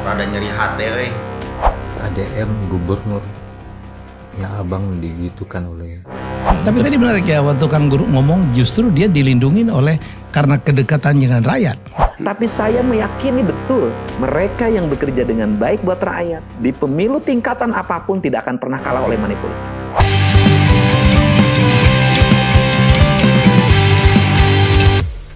Rada nyeri hati euy. ADM gubernur ya abang digitukan oleh. Tapi tadi menarik ya waktu Kang Guru ngomong justru dia dilindungi oleh karena kedekatan dengan rakyat. Tapi saya meyakini betul mereka yang bekerja dengan baik buat rakyat di pemilu tingkatan apapun tidak akan pernah kalah oleh manipulasi.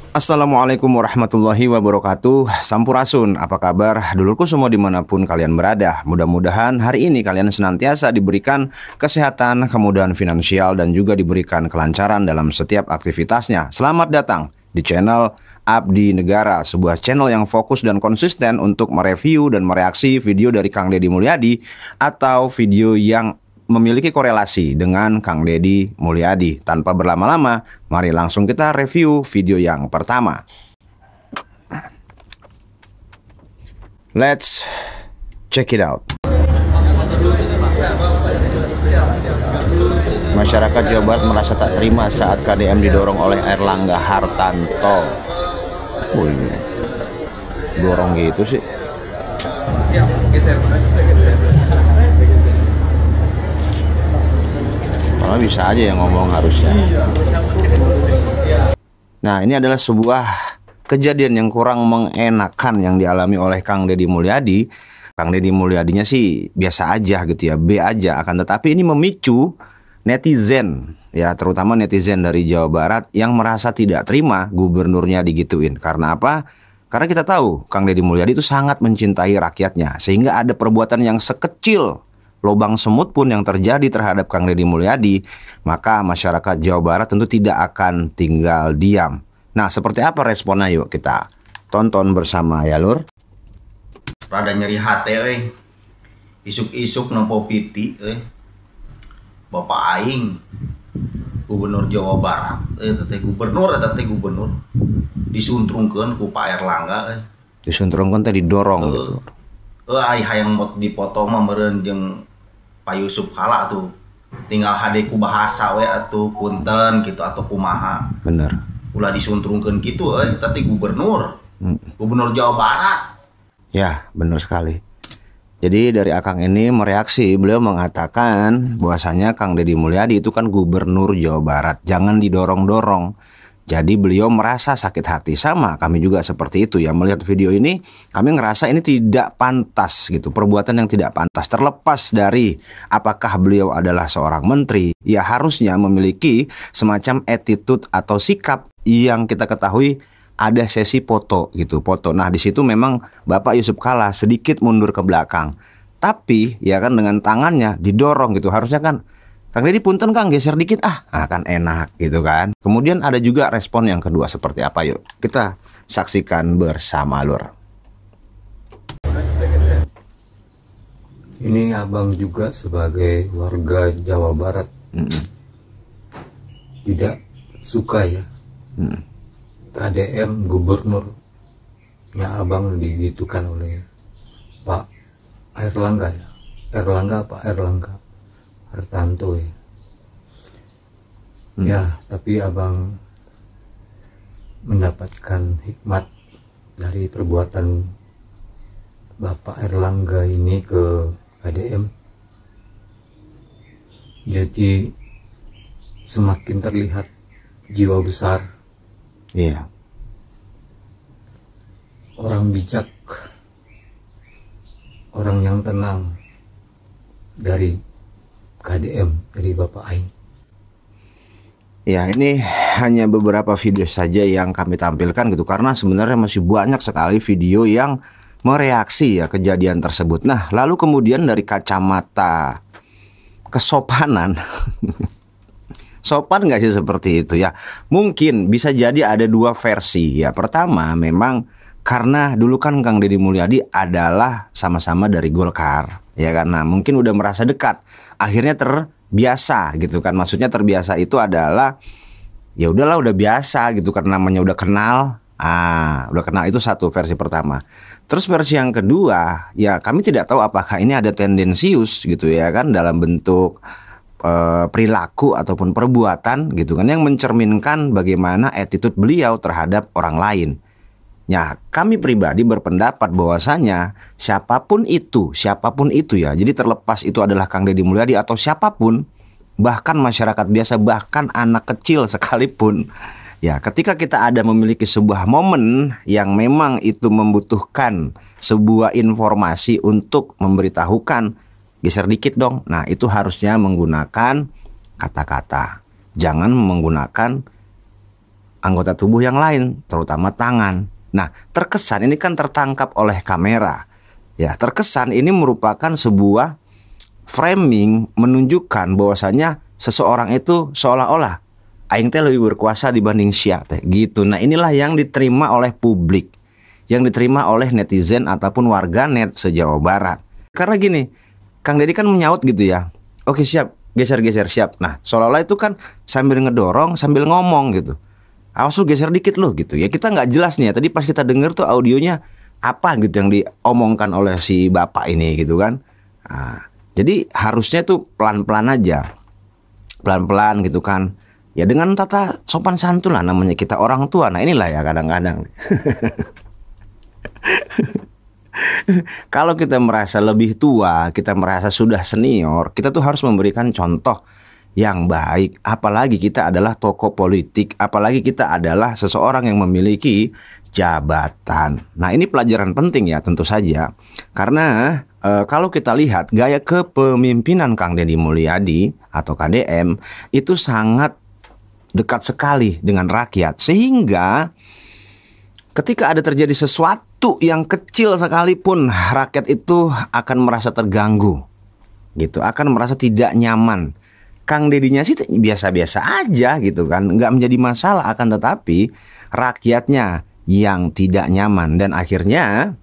Assalamualaikum warahmatullahi wabarakatuh. Sampurasun, apa kabar dulurku semua dimanapun kalian berada. Mudah-mudahan hari ini kalian senantiasa diberikan kesehatan, kemudahan finansial, dan juga diberikan kelancaran dalam setiap aktivitasnya. Selamat datang di channel Abdi Negara, sebuah channel yang fokus dan konsisten untuk mereview dan mereaksi video dari Kang Deddy Mulyadi atau video yang memiliki korelasi dengan Kang Deddy Mulyadi. Tanpa berlama-lama, mari langsung kita review video yang pertama. Let's check it out. Masyarakat Jawa Barat merasa tak terima saat KDM didorong oleh Airlangga Hartanto. Wih, dorong gitu sih. Malah bisa aja yang ngomong harusnya. Nah, ini adalah sebuah kejadian yang kurang mengenakan yang dialami oleh Kang Deddy Mulyadi. Kang Deddy Mulyadinya sih biasa aja gitu ya, B aja. Akan tetapi ini memicu netizen, ya terutama netizen dari Jawa Barat yang merasa tidak terima gubernurnya digituin. Karena apa? Karena kita tahu Kang Deddy Mulyadi itu sangat mencintai rakyatnya, sehingga ada perbuatan yang sekecil lobang semut pun yang terjadi terhadap Kang Deddy Mulyadi, maka masyarakat Jawa Barat tentu tidak akan tinggal diam. Nah, seperti apa responnya? Yuk kita tonton bersama ya lur. Rada nyeri hati euy. Isuk-isuk nopo piti euy. Bapak aing Gubernur Jawa Barat, teh gubernur disuntrungkeun ku Pak Airlangga euy. Disuntrungkeun teh didorong gitu. Hayang dipoto mah meureun jeung Pak Yusuf Kala tuh. Tinggal hadeku bahasa we atuh punten gitu atau kumaha. Bener. Ulah disuntrungkeun kitu tadi gubernur. Gubernur Jawa Barat. Ya, bener sekali. Jadi dari Akang ini mereaksi, beliau mengatakan bahwasanya Kang Deddy Mulyadi itu kan gubernur Jawa Barat, jangan didorong-dorong. Jadi beliau merasa sakit hati, sama kami juga seperti itu ya. Melihat video ini kami ngerasa ini tidak pantas gitu, perbuatan yang tidak pantas. Terlepas dari apakah beliau adalah seorang menteri, ya harusnya memiliki semacam attitude atau sikap yang kita ketahui ada sesi foto gitu, foto. Nah di situ memang Bapak Yusuf Kala sedikit mundur ke belakang, tapi ya kan dengan tangannya didorong gitu. Harusnya kan Kang Deddy punten Kang geser dikit kan enak gitu kan. Kemudian ada juga respon yang kedua seperti apa, yuk kita saksikan bersama lur. Ini abang juga sebagai warga Jawa Barat tidak suka ya KDM gubernur ya abang digitukan oleh Pak Airlangga ya. Pak Airlangga Hartanto ya. Ya, tapi abang mendapatkan hikmat dari perbuatan Bapak Airlangga ini ke KDM. Jadi semakin terlihat jiwa besar. Iya. Orang bijak, orang yang tenang dari KDM, dari Bapak Aing. Ya, ini hanya beberapa video saja yang kami tampilkan gitu, karena sebenarnya masih banyak sekali video yang mereaksi ya kejadian tersebut. Nah, lalu kemudian dari kacamata kesopanan sopan nggak sih seperti itu ya? Mungkin bisa jadi ada dua versi ya. Pertama, memang karena dulu kan Kang Deddy Mulyadi adalah sama-sama dari Golkar ya, karena mungkin udah merasa dekat, akhirnya terbiasa gitu kan. Maksudnya terbiasa itu adalah ya udahlah, udah biasa gitu karena namanya udah kenal. Udah kenal, itu satu versi pertama. Terus versi yang kedua, ya kami tidak tahu apakah ini ada tendensius gitu ya kan, dalam bentuk perilaku ataupun perbuatan gitu kan yang mencerminkan bagaimana attitude beliau terhadap orang lain. Ya, kami pribadi berpendapat bahwasanya siapapun itu ya. Jadi terlepas itu adalah Kang Deddy Mulyadi atau siapapun, bahkan masyarakat biasa, bahkan anak kecil sekalipun. Ya, ketika kita ada memiliki sebuah momen yang memang itu membutuhkan sebuah informasi untuk memberitahukan, geser dikit dong. Nah, itu harusnya menggunakan kata-kata. Jangan menggunakan anggota tubuh yang lain, terutama tangan. Nah, terkesan ini kan tertangkap oleh kamera. Ya, terkesan ini merupakan sebuah framing menunjukkan bahwasanya seseorang itu seolah-olah aing teh lebih berkuasa dibanding sia teh gitu. Nah, inilah yang diterima oleh publik, yang diterima oleh netizen ataupun warga net se-Jawa Barat. Karena gini, Kang Deddy kan menyaut gitu ya. Oke, siap, geser-geser, siap. Nah, seolah-olah itu kan sambil ngedorong, sambil ngomong gitu. Awas lu geser dikit lu gitu. Ya kita nggak jelas nih ya. Tadi pas kita denger tuh audionya apa gitu yang diomongkan oleh si bapak ini gitu kan. Nah, jadi harusnya tuh pelan-pelan aja. Pelan-pelan gitu kan. Ya dengan tata sopan santun lah, namanya kita orang tua. Nah inilah ya kadang-kadang kalau kita merasa lebih tua, kita merasa sudah senior, kita tuh harus memberikan contoh yang baik. Apalagi kita adalah tokoh politik, apalagi kita adalah seseorang yang memiliki jabatan. Nah ini pelajaran penting ya tentu saja. Karena kalau kita lihat gaya kepemimpinan Kang Deddy Mulyadi atau KDM itu sangat dekat sekali dengan rakyat, sehingga ketika ada terjadi sesuatu yang kecil sekalipun, rakyat itu akan merasa terganggu gitu, akan merasa tidak nyaman. Kang Deddy-nya sih biasa-biasa aja gitu kan, nggak menjadi masalah, akan tetapi rakyatnya yang tidak nyaman. Dan akhirnya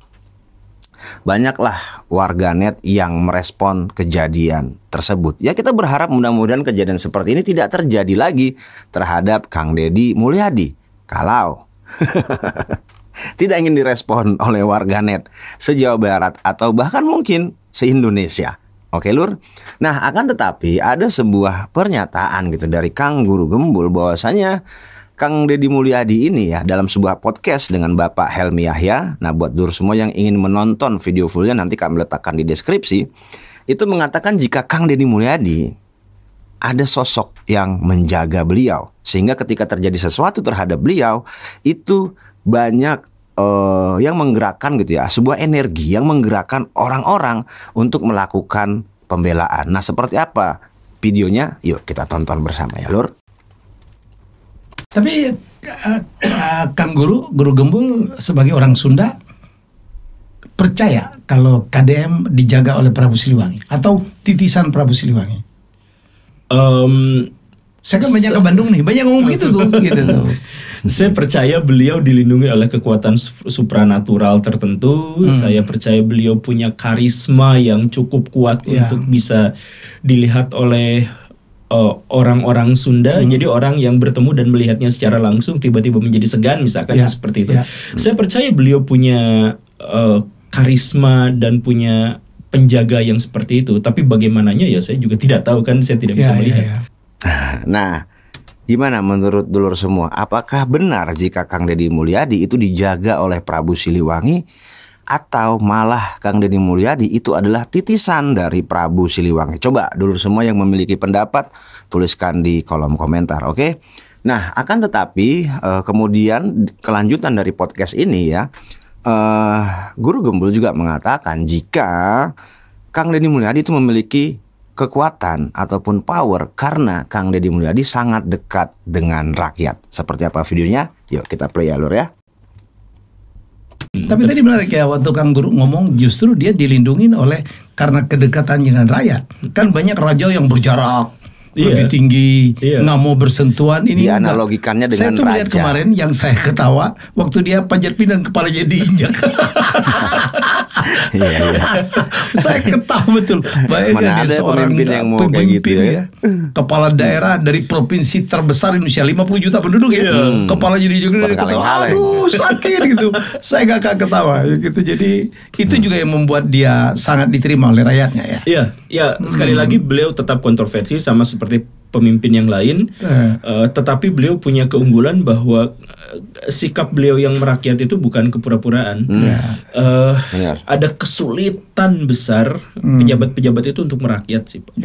banyaklah warganet yang merespon kejadian tersebut. Ya kita berharap mudah-mudahan kejadian seperti ini tidak terjadi lagi terhadap Kang Deddy Mulyadi. Kalau tidak ingin direspon oleh warganet se-Jawa Barat atau bahkan mungkin se-Indonesia. Oke Lur. Nah akan tetapi ada sebuah pernyataan gitu dari Kang Guru Gembul bahwasanya Kang Deddy Mulyadi ini ya dalam sebuah podcast dengan Bapak Helmi Yahya. Nah buat Dur semua yang ingin menonton video fullnya nanti kami letakkan di deskripsi. Itu mengatakan jika Kang Deddy Mulyadi ada sosok yang menjaga beliau, sehingga ketika terjadi sesuatu terhadap beliau itu banyak yang menggerakkan gitu ya, sebuah energi yang menggerakkan orang-orang untuk melakukan pembelaan. Nah seperti apa videonya? Yuk kita tonton bersama ya Lur. Tapi Kang Guru Gembul sebagai orang Sunda percaya kalau KDM dijaga oleh Prabu Siliwangi atau titisan Prabu Siliwangi? Saya kan banyak ke Bandung nih, banyak ngomong gitu tuh. Saya percaya beliau dilindungi oleh kekuatan supranatural tertentu. Saya percaya beliau punya karisma yang cukup kuat untuk bisa dilihat oleh orang-orang Sunda. Jadi orang yang bertemu dan melihatnya secara langsung tiba-tiba menjadi segan misalkan seperti itu. Saya percaya beliau punya karisma dan punya penjaga yang seperti itu. Tapi bagaimananya ya saya juga tidak tahu kan, saya tidak bisa melihat. Nah, gimana menurut dulur semua? Apakah benar jika Kang Deddy Mulyadi itu dijaga oleh Prabu Siliwangi, atau malah Kang Deddy Mulyadi itu adalah titisan dari Prabu Siliwangi? Coba dulur semua yang memiliki pendapat tuliskan di kolom komentar, oke? Nah, akan tetapi kemudian kelanjutan dari podcast ini ya, Guru Gembul juga mengatakan jika Kang Deddy Mulyadi itu memiliki kekuatan ataupun power karena Kang Deddy Mulyadi sangat dekat dengan rakyat. Seperti apa videonya? Yuk kita play ya Lur ya. Tapi tadi menarik ya, waktu Kang Guru ngomong justru dia dilindungi oleh karena kedekatannya dengan rakyat. Kan banyak raja yang berjarak lebih tinggi, nggak mau bersentuhan. Ini dianalogikannya dengan saya tuh melihat raja. kemarin yang saya ketawa waktu dia panjat pinang kepalanya diinjak. Iya. Saya ketawa betul. Bayangkan Mana dia ada seorang pemimpin yang mau kayak gitu ya. Kepala daerah dari provinsi terbesar Indonesia, 50 juta penduduk ya. Kepalanya diinjak, dia ketawa. Aduh, sakit gitu. Saya gak akan ketawa gitu. Jadi itu juga yang membuat dia sangat diterima oleh rakyatnya ya. Iya, sekali lagi beliau tetap kontroversi sama seperti pemimpin yang lain, tetapi beliau punya keunggulan bahwa sikap beliau yang merakyat itu bukan kepura-puraan. Ada kesulitan besar pejabat-pejabat itu untuk merakyat sih, Pak.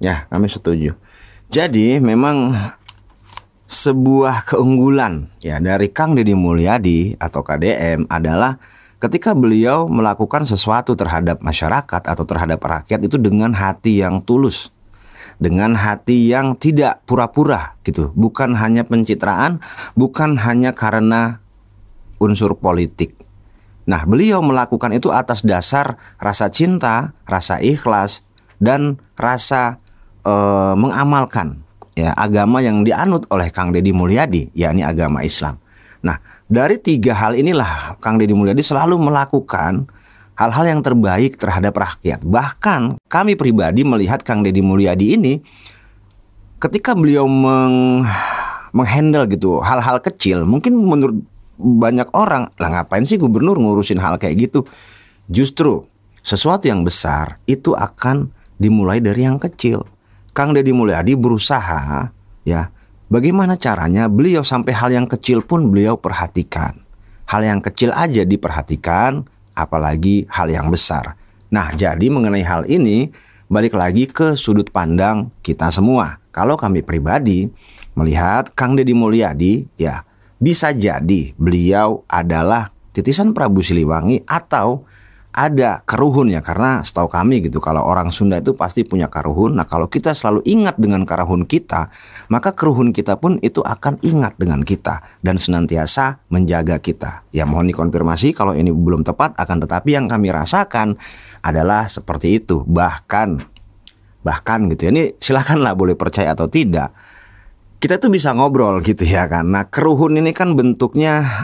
Ya, kami setuju. Jadi memang sebuah keunggulan ya dari Kang Deddy Mulyadi atau KDM adalah ketika beliau melakukan sesuatu terhadap masyarakat atau terhadap rakyat itu dengan hati yang tulus, dengan hati yang tidak pura-pura gitu, bukan hanya pencitraan, bukan hanya karena unsur politik. Nah, beliau melakukan itu atas dasar rasa cinta, rasa ikhlas, dan rasa mengamalkan ya agama yang dianut oleh Kang Deddy Mulyadi, yakni agama Islam. Nah, dari 3 hal inilah Kang Deddy Mulyadi selalu melakukan hal-hal yang terbaik terhadap rakyat. Bahkan kami pribadi melihat Kang Deddy Mulyadi ini ketika beliau menghandle gitu hal-hal kecil, mungkin menurut banyak orang, lah ngapain sih gubernur ngurusin hal kayak gitu. Justru sesuatu yang besar itu akan dimulai dari yang kecil. Kang Deddy Mulyadi berusaha ya, bagaimana caranya beliau sampai hal yang kecil pun beliau perhatikan. Hal yang kecil aja diperhatikan, apalagi hal yang besar. Nah, jadi mengenai hal ini balik lagi ke sudut pandang kita semua. Kalau kami pribadi melihat Kang Deddy Mulyadi ya, bisa jadi beliau adalah titisan Prabu Siliwangi atau ada karuhun ya, karena setahu kami gitu kalau orang Sunda itu pasti punya karuhun. Nah, kalau kita selalu ingat dengan karuhun kita, maka karuhun kita pun itu akan ingat dengan kita dan senantiasa menjaga kita. Ya, mohon dikonfirmasi kalau ini belum tepat, akan tetapi yang kami rasakan adalah seperti itu. Bahkan gitu ya, ini silakanlah boleh percaya atau tidak, kita tuh bisa ngobrol gitu ya kan. Nah, karuhun ini kan bentuknya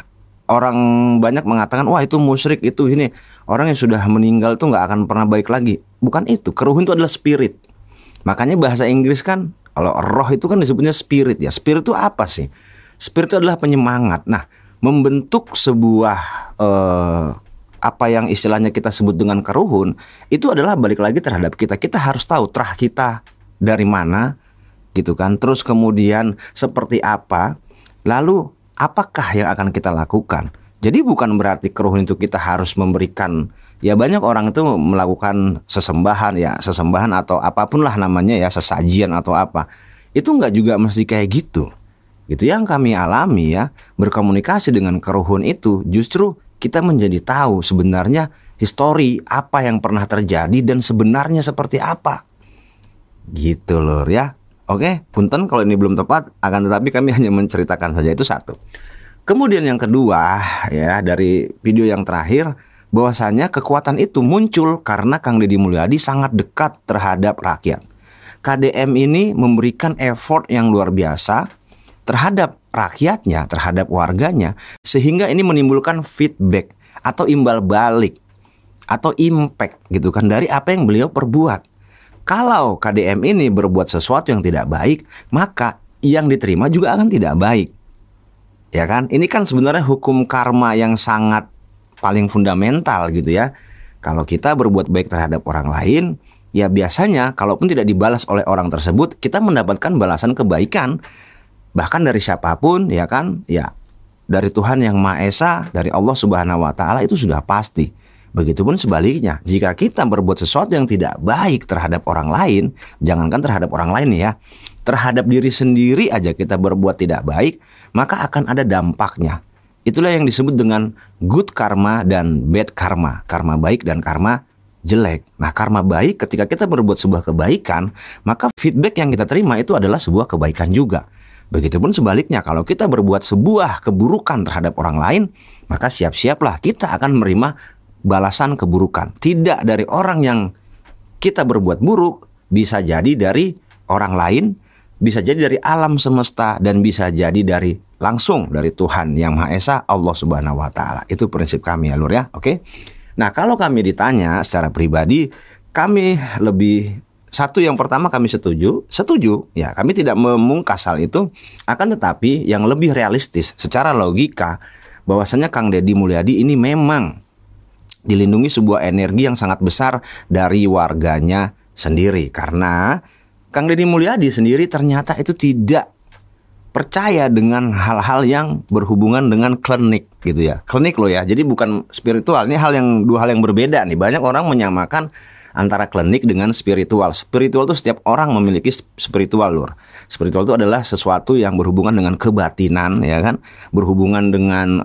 orang banyak mengatakan, wah itu musyrik, itu ini orang yang sudah meninggal tuh nggak akan pernah baik lagi. Bukan itu, karuhun itu adalah spirit. Makanya bahasa Inggris kan, kalau roh itu kan disebutnya spirit ya. Spirit itu apa sih? Spirit itu adalah penyemangat. Nah, membentuk sebuah apa yang istilahnya kita sebut dengan karuhun, itu adalah balik lagi terhadap kita. Kita harus tahu terah kita dari mana gitu kan. Terus kemudian seperti apa, lalu apakah yang akan kita lakukan. Jadi bukan berarti karuhun itu kita harus memberikan, ya banyak orang itu melakukan sesembahan atau apapun lah namanya ya, sesajian atau apa. Itu enggak juga mesti kayak gitu. Gitu yang kami alami ya, berkomunikasi dengan karuhun itu justru kita menjadi tahu sebenarnya histori apa yang pernah terjadi dan sebenarnya seperti apa. Gitu loh ya. Oke, punten kalau ini belum tepat, akan tetapi kami hanya menceritakan saja, itu satu. Kemudian yang kedua ya, dari video yang terakhir, bahwasanya kekuatan itu muncul karena Kang Deddy Mulyadi sangat dekat terhadap rakyat. KDM ini memberikan effort yang luar biasa terhadap rakyatnya, terhadap warganya, sehingga ini menimbulkan feedback atau imbal balik atau impact gitu kan dari apa yang beliau perbuat. Kalau KDM ini berbuat sesuatu yang tidak baik, maka yang diterima juga akan tidak baik. Ya kan? Ini kan sebenarnya hukum karma yang sangat paling fundamental gitu ya. Kalau kita berbuat baik terhadap orang lain, ya biasanya kalaupun tidak dibalas oleh orang tersebut, kita mendapatkan balasan kebaikan. Bahkan dari siapapun ya kan? Ya dari Tuhan Yang Maha Esa, dari Allah Subhanahu wa taala, itu sudah pasti. Begitupun sebaliknya, jika kita berbuat sesuatu yang tidak baik terhadap orang lain, jangankan terhadap orang lain ya, terhadap diri sendiri aja kita berbuat tidak baik, maka akan ada dampaknya. Itulah yang disebut dengan good karma dan bad karma, karma baik dan karma jelek. Nah, karma baik ketika kita berbuat sebuah kebaikan, maka feedback yang kita terima itu adalah sebuah kebaikan juga. Begitupun sebaliknya, kalau kita berbuat sebuah keburukan terhadap orang lain, maka siap-siaplah kita akan menerima balasan keburukan. Tidak dari orang yang kita berbuat buruk, bisa jadi dari orang lain, bisa jadi dari alam semesta, dan bisa jadi dari langsung dari Tuhan Yang Maha Esa, Allah Subhanahu wa taala. Itu prinsip kami ya Lur ya. Oke. Nah, kalau kami ditanya secara pribadi, kami lebih satu, yang pertama kami setuju ya, kami tidak memungkas hal itu, akan tetapi yang lebih realistis secara logika bahwasanya Kang Deddy Mulyadi ini memang dilindungi sebuah energi yang sangat besar dari warganya sendiri, karena Kang Deddy Mulyadi sendiri ternyata itu tidak percaya dengan hal-hal yang berhubungan dengan klinik gitu ya. Klinik loh ya. Jadi bukan spiritual. Ini dua hal yang berbeda nih. Banyak orang menyamakan antara klinik dengan spiritual. Spiritual itu setiap orang memiliki spiritual Lur. Spiritual itu adalah sesuatu yang berhubungan dengan kebatinan ya kan, berhubungan dengan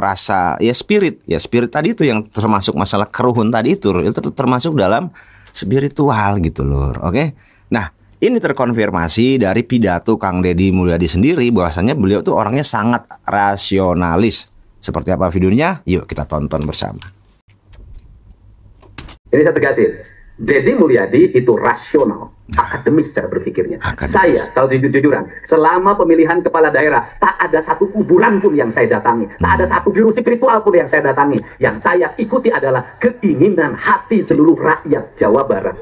rasa ya spirit. Ya spirit tadi itu yang termasuk masalah keruhun tadi itu termasuk dalam spiritual gitu Lur. Oke. Nah, ini terkonfirmasi dari pidato Kang Deddy Mulyadi sendiri bahwasanya beliau tuh orangnya sangat rasionalis. Seperti apa videonya? Yuk kita tonton bersama. Ini saya tegasin, Deddy Mulyadi itu rasional, akademis cara berpikirnya. Saya, kalau jujur-jujuran, selama pemilihan kepala daerah, tak ada satu kuburan pun yang saya datangi, tak ada satu biru spiritual pun yang saya datangi. Yang saya ikuti adalah keinginan hati seluruh rakyat Jawa Barat.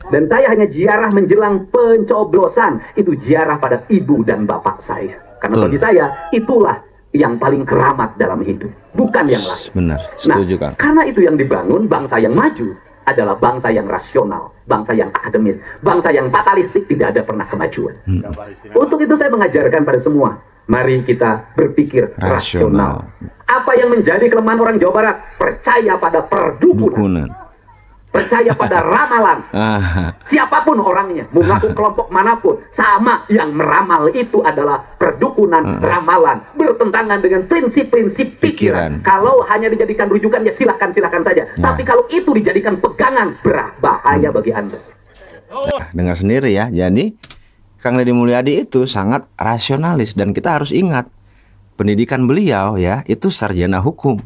Dan saya hanya ziarah menjelang pencoblosan, itu ziarah pada ibu dan bapak saya. Karena bagi saya, itulah yang paling keramat dalam hidup, bukan yang lain. Benar, setuju Kang. Karena itu yang dibangun bangsa yang maju adalah bangsa yang rasional, bangsa yang akademis, bangsa yang fatalistik, tidak ada pernah kemajuan. Untuk itu saya mengajarkan pada semua, mari kita berpikir rasional. Apa yang menjadi kelemahan orang Jawa Barat? Percaya pada perdukunan. Percaya pada ramalan. Siapapun orangnya, mau ngaku kelompok manapun, sama yang meramal itu adalah perdukunan, ramalan, bertentangan dengan prinsip-prinsip pikiran. Kalau hanya dijadikan rujukan ya silahkan saja. Tapi kalau itu dijadikan pegangan, berbahaya bagi Anda. Dengar sendiri ya. Jadi Kang Deddy Mulyadi itu sangat rasionalis, dan kita harus ingat pendidikan beliau ya itu sarjana hukum.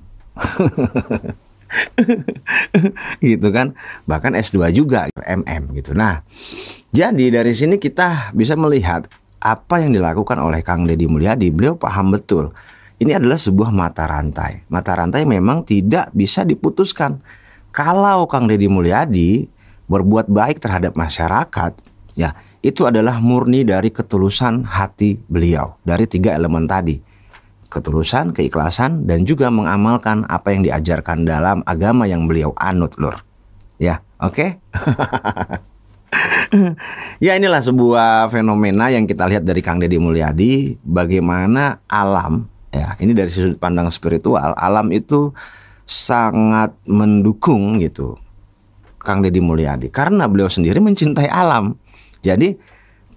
Gitu kan, bahkan S2 juga MM gitu. Nah, jadi dari sini kita bisa melihat apa yang dilakukan oleh Kang Deddy Mulyadi. Beliau paham betul ini adalah sebuah mata rantai. Mata rantai memang tidak bisa diputuskan. Kalau Kang Deddy Mulyadi berbuat baik terhadap masyarakat, ya itu adalah murni dari ketulusan hati beliau, dari 3 elemen tadi. Ketulusan, keikhlasan, dan juga mengamalkan apa yang diajarkan dalam agama yang beliau anut Lur. Ya, oke? Ya, inilah sebuah fenomena yang kita lihat dari Kang Deddy Mulyadi. Bagaimana alam, ya ini dari sudut pandang spiritual, alam itu sangat mendukung gitu Kang Deddy Mulyadi, karena beliau sendiri mencintai alam. Jadi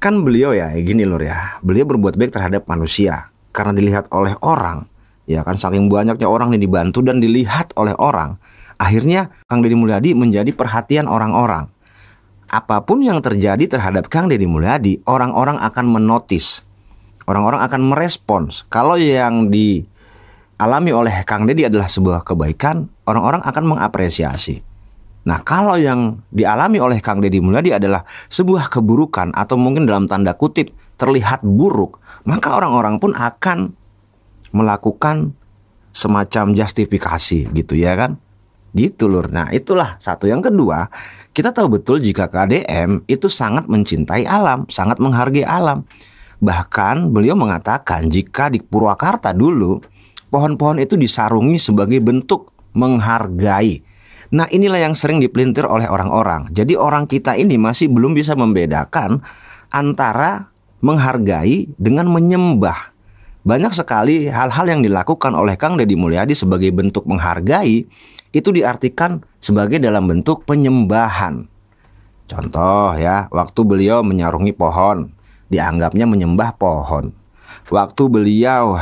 kan beliau ya gini Lur ya, beliau berbuat baik terhadap manusia karena dilihat oleh orang, ya kan, saking banyaknya orang yang dibantu dan dilihat oleh orang, akhirnya Kang Deddy Mulyadi menjadi perhatian orang-orang. Apapun yang terjadi terhadap Kang Deddy Mulyadi, orang-orang akan menotis, orang-orang akan merespons. Kalau yang dialami oleh Kang Deddy adalah sebuah kebaikan, orang-orang akan mengapresiasi. Nah, kalau yang dialami oleh Kang Deddy Mulyadi adalah sebuah keburukan atau mungkin dalam tanda kutip terlihat buruk, maka orang-orang pun akan melakukan semacam justifikasi gitu ya kan. Gitu Lur. Nah, itulah satu. Yang kedua, kita tahu betul jika KDM itu sangat mencintai alam, sangat menghargai alam. Bahkan beliau mengatakan jika di Purwakarta dulu pohon-pohon itu disarungi sebagai bentuk menghargai. Nah, inilah yang sering dipelintir oleh orang-orang. Jadi orang kita ini masih belum bisa membedakan antara menghargai dengan menyembah. Banyak sekali hal-hal yang dilakukan oleh Kang Deddy Mulyadi sebagai bentuk menghargai itu diartikan sebagai dalam bentuk penyembahan. Contoh ya, waktu beliau menyarungi pohon, dianggapnya menyembah pohon. Waktu beliau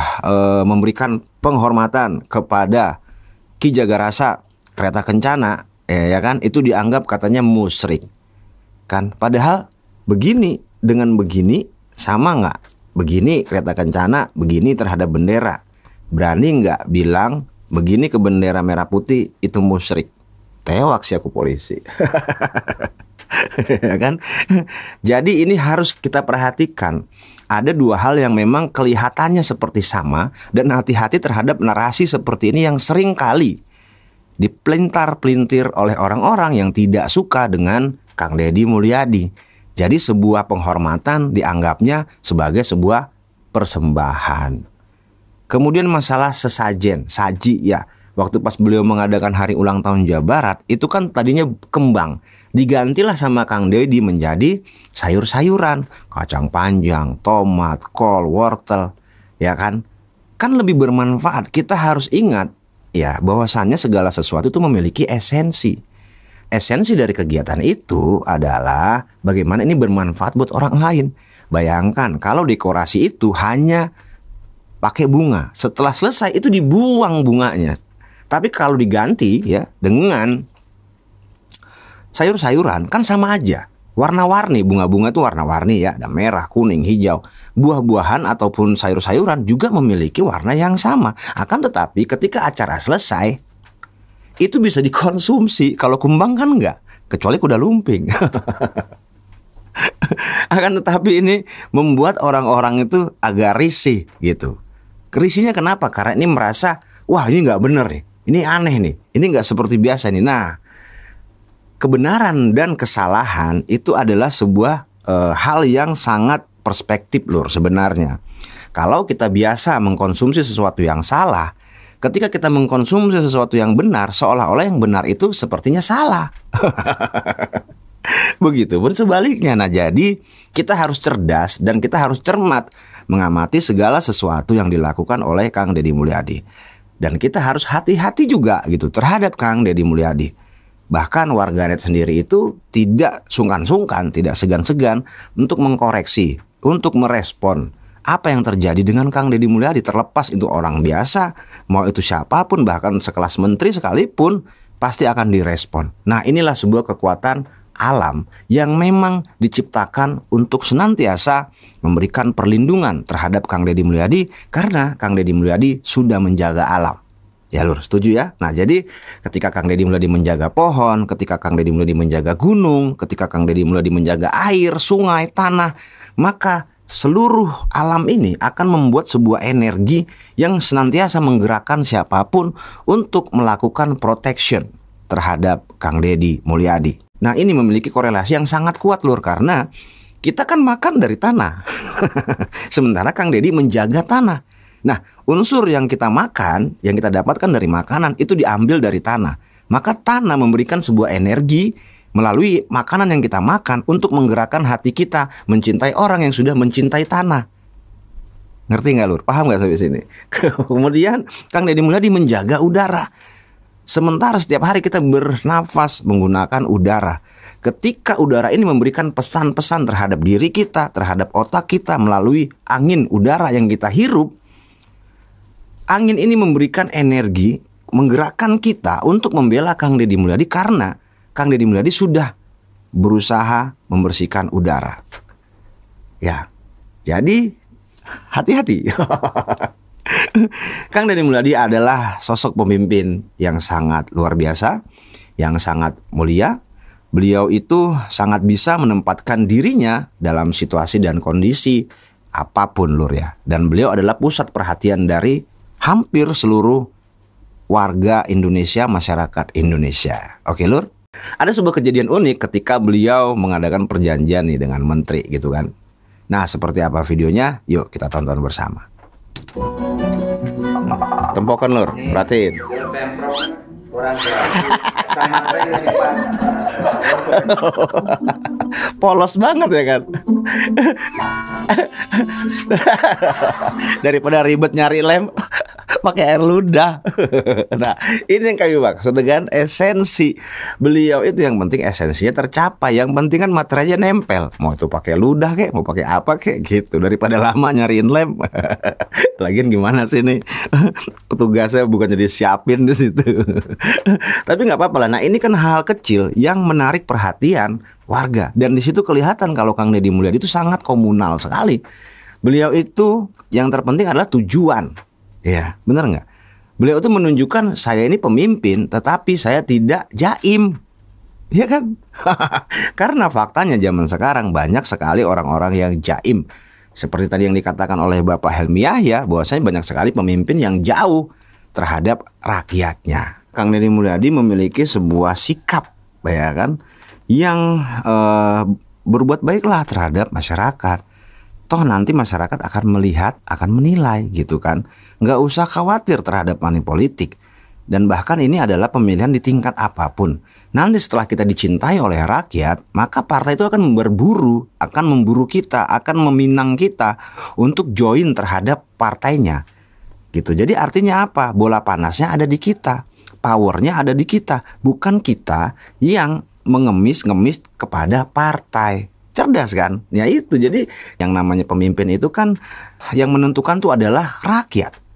memberikan penghormatan kepada Ki Jagarasa Kereta Kencana, ya kan, itu dianggap katanya musyrik. Kan, padahal begini dengan begini sama nggak? Begini Kereta Kencana, begini terhadap bendera. Berani nggak bilang begini ke bendera merah putih itu musyrik? Tewak sih aku polisi. Ya kan? Jadi ini harus kita perhatikan. Ada dua hal yang memang kelihatannya seperti sama, dan hati-hati terhadap narasi seperti ini yang sering kali dipelintar-pelintir oleh orang-orang yang tidak suka dengan Kang Deddy Mulyadi. Jadi sebuah penghormatan dianggapnya sebagai sebuah persembahan. Kemudian masalah sesajen, saji ya. Waktu pas beliau mengadakan hari ulang tahun Jawa Barat, itu kan tadinya kembang. Digantilah sama Kang Deddy menjadi sayur-sayuran, kacang panjang, tomat, kol, wortel, ya kan? Kan lebih bermanfaat. Kita harus ingat ya bahwasannya segala sesuatu itu memiliki esensi. Esensi dari kegiatan itu adalah bagaimana ini bermanfaat buat orang lain. Bayangkan kalau dekorasi itu hanya pakai bunga, setelah selesai itu dibuang bunganya. Tapi kalau diganti ya dengan sayur-sayuran kan sama aja. Warna-warni, bunga-bunga itu warna-warni ya, ada merah, kuning, hijau. Buah-buahan ataupun sayur-sayuran juga memiliki warna yang sama. Akan tetapi ketika acara selesai, itu bisa dikonsumsi. Kalau kumbang kan enggak, kecuali kuda lumping. Akan tetapi ini membuat orang-orang itu agak risih gitu. Risihnya kenapa? Karena ini merasa, wah ini nggak bener nih. Ini aneh nih, ini nggak seperti biasa nih. Nah, kebenaran dan kesalahan itu adalah sebuah hal yang sangat perspektif lur sebenarnya. Kalau kita biasa mengkonsumsi sesuatu yang salah, ketika kita mengkonsumsi sesuatu yang benar, seolah-olah yang benar itu sepertinya salah. Begitupun sebaliknya. Nah, jadi kita harus cerdas dan kita harus cermat mengamati segala sesuatu yang dilakukan oleh Kang Deddy Mulyadi. Dan kita harus hati-hati juga gitu terhadap Kang Deddy Mulyadi. Bahkan warganet sendiri itu tidak sungkan-sungkan, tidak segan-segan untuk mengkoreksi, untuk merespon apa yang terjadi dengan Kang Deddy Mulyadi. Terlepas itu orang biasa, mau itu siapapun, bahkan sekelas menteri sekalipun, pasti akan direspon. Nah, inilah sebuah kekuatan alam yang memang diciptakan untuk senantiasa memberikan perlindungan terhadap Kang Deddy Mulyadi, karena Kang Deddy Mulyadi sudah menjaga alam. Ya lur, setuju ya? Nah, jadi ketika Kang Deddy Mulyadi menjaga pohon, ketika Kang Deddy Mulyadi menjaga gunung, ketika Kang Deddy Mulyadi menjaga air, sungai, tanah, maka seluruh alam ini akan membuat sebuah energi yang senantiasa menggerakkan siapapun untuk melakukan protection terhadap Kang Deddy Mulyadi. Nah, ini memiliki korelasi yang sangat kuat lur, karena kita kan makan dari tanah. Sementara Kang Deddy menjaga tanah. Nah, unsur yang kita makan, yang kita dapatkan dari makanan itu diambil dari tanah. Maka tanah memberikan sebuah energi melalui makanan yang kita makan untuk menggerakkan hati kita mencintai orang yang sudah mencintai tanah. Ngerti nggak lur? Paham nggak sampai sini? Kemudian Kang Deddy Mulyadi menjaga udara. Sementara setiap hari kita bernafas menggunakan udara. Ketika udara ini memberikan pesan-pesan terhadap diri kita, terhadap otak kita melalui angin udara yang kita hirup, angin ini memberikan energi, menggerakkan kita untuk membela Kang Deddy Mulyadi, karena Kang Deddy Mulyadi sudah berusaha membersihkan udara. Ya, jadi hati-hati. Kang Deddy Mulyadi adalah sosok pemimpin yang sangat luar biasa, yang sangat mulia. Beliau itu sangat bisa menempatkan dirinya dalam situasi dan kondisi apapun lur ya. Dan beliau adalah pusat perhatian dari hampir seluruh warga Indonesia, masyarakat Indonesia. Oke lur. Ada sebuah kejadian unik ketika beliau mengadakan perjanjian nih dengan menteri gitu kan. Nah, seperti apa videonya? Yuk kita tonton bersama. Tempokan lur, perhatiin. Polos banget ya kan. Daripada ribet nyari lem, pakai air ludah. Nah, ini yang kami maksud dengan esensi. Beliau itu yang penting esensinya tercapai. Yang penting kan materinya nempel. Mau itu pakai ludah kek, mau pakai apa kek gitu. Daripada lama nyariin lem. Lagian gimana sih nih? Petugasnya bukan jadi siapin di situ. Tapi nggak apa-apa lah. Nah, ini kan hal kecil yang menarik perhatian warga. Dan di situ kelihatan kalau Kang Deddy Mulyadi itu sangat komunal sekali. Beliau itu yang terpenting adalah tujuan. Ya, benar nggak? Beliau itu menunjukkan saya ini pemimpin, tetapi saya tidak jaim. Iya kan? Karena faktanya zaman sekarang banyak sekali orang-orang yang jaim. Seperti tadi yang dikatakan oleh Bapak Helmi Yahya, bahwasanya banyak sekali pemimpin yang jauh terhadap rakyatnya. Kang Deddy Mulyadi memiliki sebuah sikap, ya kan, yang berbuat baiklah terhadap masyarakat. Toh nanti masyarakat akan melihat, akan menilai gitu kan. Nggak usah khawatir terhadap money politik. Dan bahkan ini adalah pemilihan di tingkat apapun. Nanti setelah kita dicintai oleh rakyat, maka partai itu akan memburu kita, akan meminang kita untuk join terhadap partainya. Gitu. Jadi artinya apa? Bola panasnya ada di kita, powernya ada di kita, bukan kita yang mengemis-ngemis kepada partai. Cerdas kan? Ya itu. Jadi yang namanya pemimpin itu kan yang menentukan itu adalah rakyat.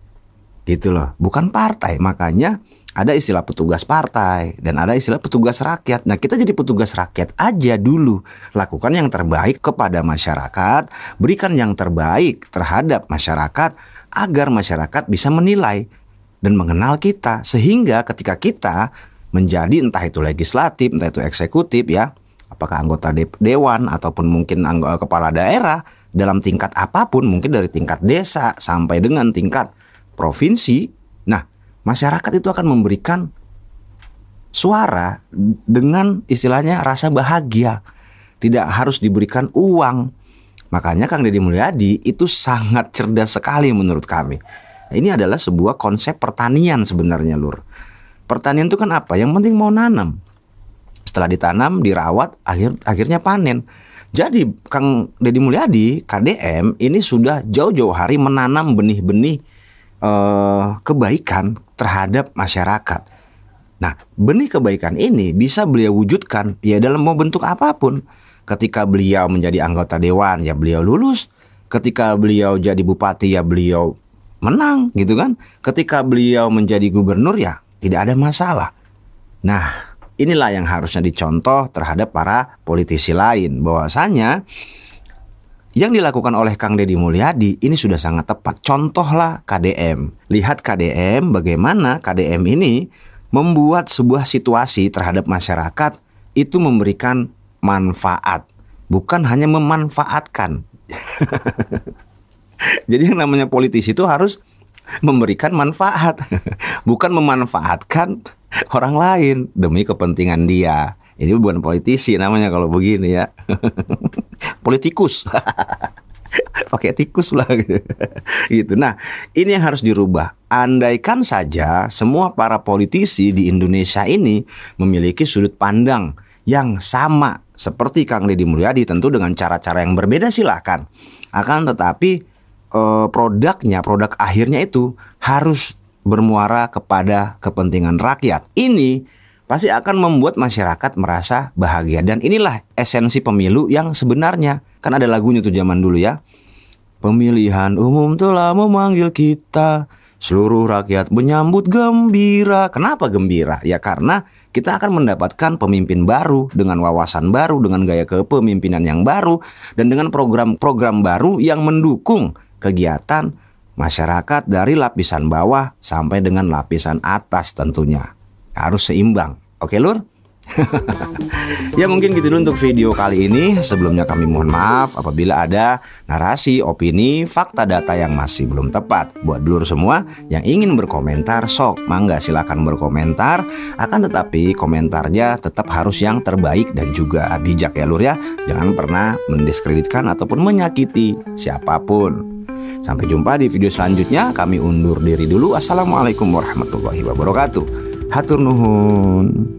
Gitu loh, bukan partai. Makanya ada istilah petugas partai dan ada istilah petugas rakyat. Nah, kita jadi petugas rakyat aja dulu. Lakukan yang terbaik kepada masyarakat, berikan yang terbaik terhadap masyarakat agar masyarakat bisa menilai dan mengenal kita. Sehingga ketika kita menjadi entah itu legislatif, entah itu eksekutif ya, apakah anggota dewan ataupun mungkin anggota kepala daerah dalam tingkat apapun, mungkin dari tingkat desa sampai dengan tingkat provinsi. Nah, masyarakat itu akan memberikan suara dengan istilahnya rasa bahagia. Tidak harus diberikan uang. Makanya Kang Deddy Mulyadi itu sangat cerdas sekali menurut kami. Ini adalah sebuah konsep pertanian sebenarnya, Lur. Pertanian itu kan apa? Yang penting mau nanam. Setelah ditanam, dirawat, akhirnya panen. Jadi Kang Deddy Mulyadi, KDM, ini sudah jauh-jauh hari menanam benih-benih kebaikan terhadap masyarakat. Nah, benih kebaikan ini bisa beliau wujudkan ya dalam mau bentuk apapun. Ketika beliau menjadi anggota dewan ya beliau lulus. Ketika beliau jadi bupati ya beliau menang gitu kan. Ketika beliau menjadi gubernur ya tidak ada masalah. Nah, inilah yang harusnya dicontoh terhadap para politisi lain, bahwasanya yang dilakukan oleh Kang Deddy Mulyadi ini sudah sangat tepat. Contohlah KDM. Lihat KDM, bagaimana KDM ini membuat sebuah situasi terhadap masyarakat itu memberikan manfaat, bukan hanya memanfaatkan. Jadi yang namanya politisi itu harus memberikan manfaat, bukan memanfaatkan orang lain demi kepentingan dia. Ini bukan politisi namanya kalau begini ya. Politikus. Pakai tikus lah gitu. Nah, ini yang harus dirubah. Andaikan saja semua para politisi di Indonesia ini memiliki sudut pandang yang sama seperti Kang Deddy Mulyadi, tentu dengan cara-cara yang berbeda silakan. Akan tetapi produk akhirnya itu harus bermuara kepada kepentingan rakyat. Ini pasti akan membuat masyarakat merasa bahagia. Dan inilah esensi pemilu yang sebenarnya. Kan ada lagunya tuh zaman dulu ya. Pemilihan umum telah memanggil kita, seluruh rakyat menyambut gembira. Kenapa gembira? Ya karena kita akan mendapatkan pemimpin baru, dengan wawasan baru, dengan gaya kepemimpinan yang baru, dan dengan program-program baru yang mendukung kegiatan masyarakat dari lapisan bawah sampai dengan lapisan atas tentunya. Harus seimbang. Oke, Lur? Ya mungkin gitu dulu untuk video kali ini. Sebelumnya kami mohon maaf apabila ada narasi, opini, fakta data yang masih belum tepat. Buat Lur semua yang ingin berkomentar, sok mangga silakan berkomentar. Akan tetapi komentarnya tetap harus yang terbaik dan juga bijak ya Lur ya. Jangan pernah mendiskreditkan ataupun menyakiti siapapun. Sampai jumpa di video selanjutnya. Kami undur diri dulu. Assalamualaikum warahmatullahi wabarakatuh. Hatur nuhun.